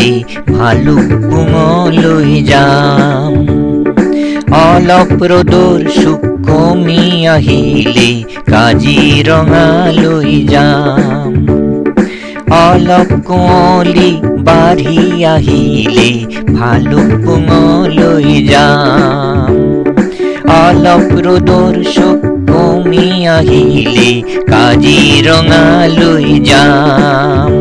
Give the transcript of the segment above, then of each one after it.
আহিলে ভালুকপুঙলৈ যাম। অলপ ৰ'দৰ চুক কমি আহিলে কাজিৰঙালৈ যাম। অলপ কুঁৱলী বাঢ়ি আহিলে ভালুকপুঙলৈ যাম। অলপ ৰ'দৰ চুক কমি আহিলে কাজিৰঙালৈ যাম।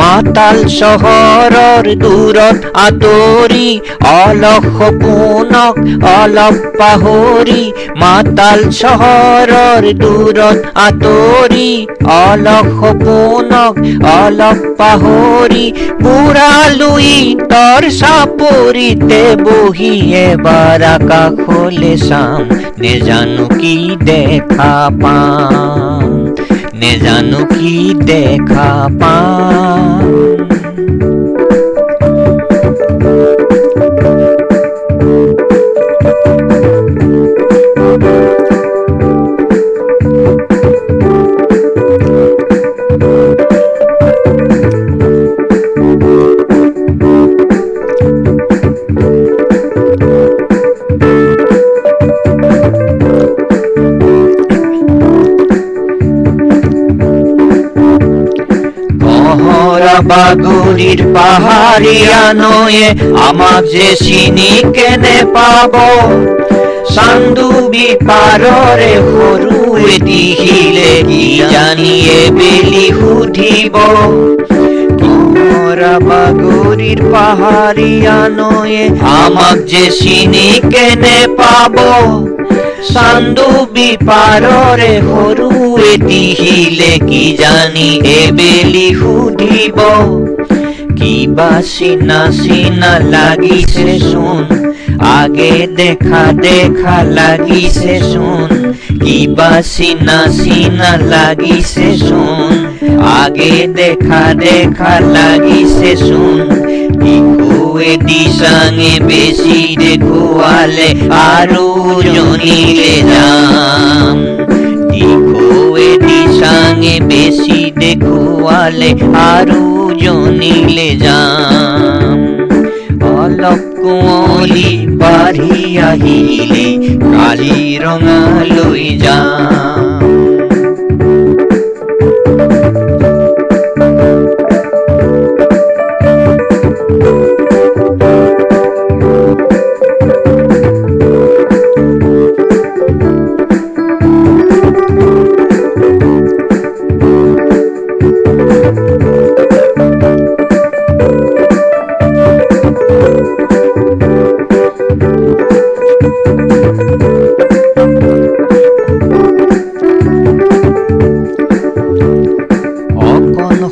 মাতাল চহৰৰ দূৰত আঁতৰি অলপ সপোনক অলপ পাহৰি, মাতাল চহৰৰ দূৰত আঁতৰি অলপ সপোনক অলপ পাহৰি, বুঢ়া লুইতৰ চাপৰিতে বহি এবাৰ আকাশলে চাম। নেজানো কি দেখা পাম, নেজানো কি দেখা পাম। বাগুৰিৰ পাহাৰীয়া নৈয়ে আমাক যে চিনি কেনে পাব, চান্দুবি পাৰৰে সৰু দেখিলে কি জানিয়ে বেলি সুধিব। বাগুৰিৰ পাহাৰীয়া নৈয়ে আমাক যে চিনি কেনে পাব, চান্দুবি পাৰৰে সৰু দেখিলে কি জানি এবেলি সুধিব। কিবা চিনা চিনা লাগিছে চোন, আগে দেখা দেখা লাগিছে চোন। কিবা চিনা চিনা লাগিছে চোন, আগে দেখা দেখা লাগিছে চোন। ইকুৱে দিচাঙে বেছি দেখুৱালে আৰু জনিলে যাম। ইকুৱে দিচাঙে বেছি দেখুৱালে আৰু জনিলে যাম। অলপ কুঁৱলী বাঢ়ি আহিলে কাজিৰঙালৈ যাম।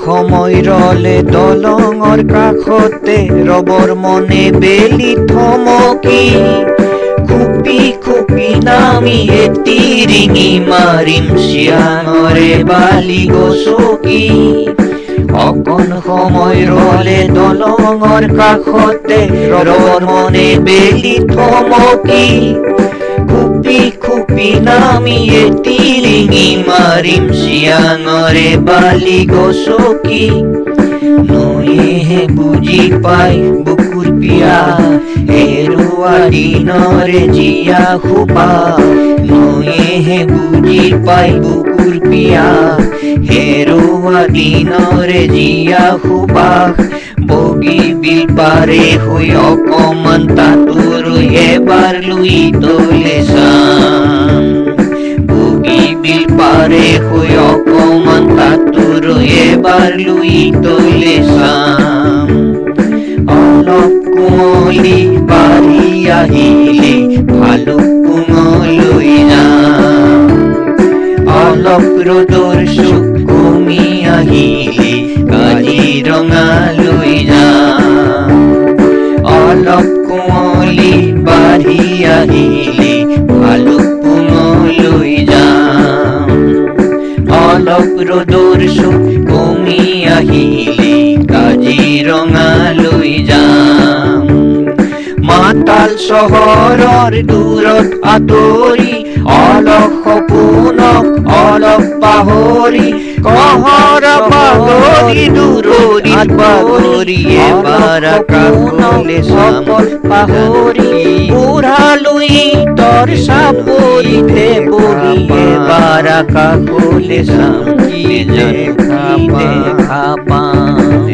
সময় ৰলে দলঙৰ কাষতে ৰবৰ মনে বেলি থমকি, খুপি খুপি নামি এটি ৰিঙি মাৰিম চিয়াঙৰে বালি গছকি। অকণ সময় ৰলে দলঙৰ কাষতে ৰবৰ মনে বেলি থমকি, খুপি খুপি নামি এটি ৰিঙি মাৰিম চিয়াঙৰে বালি গছকি। নৈয়েহে বুজি পাই বুকুৰ পিয়া, হেৰুৱা দিনৰে জীয়া সোপা। নৈয়েহে বুজি পাই বুকুৰ পিয়া, হেৰুৱা দিনৰে জীয়া সোপা। বগীবিল পাৰে হৈ অকমান তাতোৰৈ এবাৰ লুইতলে চাম। বগীবিল পাৰে হৈ অকমান তাতোৰৈ এবাৰ লুইতলে চাম। অলপ কুঁৱলী বাঢ়ি আহিলে ভালুকপুঙলৈ যাম। অলপ ৰ'দৰ চুক কমি আহিলে কাজিৰঙালৈ যাম। অলপ কুঁৱলী বাঢ়ি আহিলে ভালুকপুঙলৈ যাম। অলপ ৰ'দৰ চুক কমি আহিলে কাজিৰঙালৈ যাম। মাতাল চহৰৰ দূৰত আঁতৰি অলপ সপোনক অলপ পাহৰি কহৰ পাগৰি দূৰৰিত বাগৰি এবাৰ আকাশলে চাম পাহৰি বুঢ়ালৈ তৰ চাপৰিতে বহি এবাৰ আকাশলে চাম কি দেখা পাম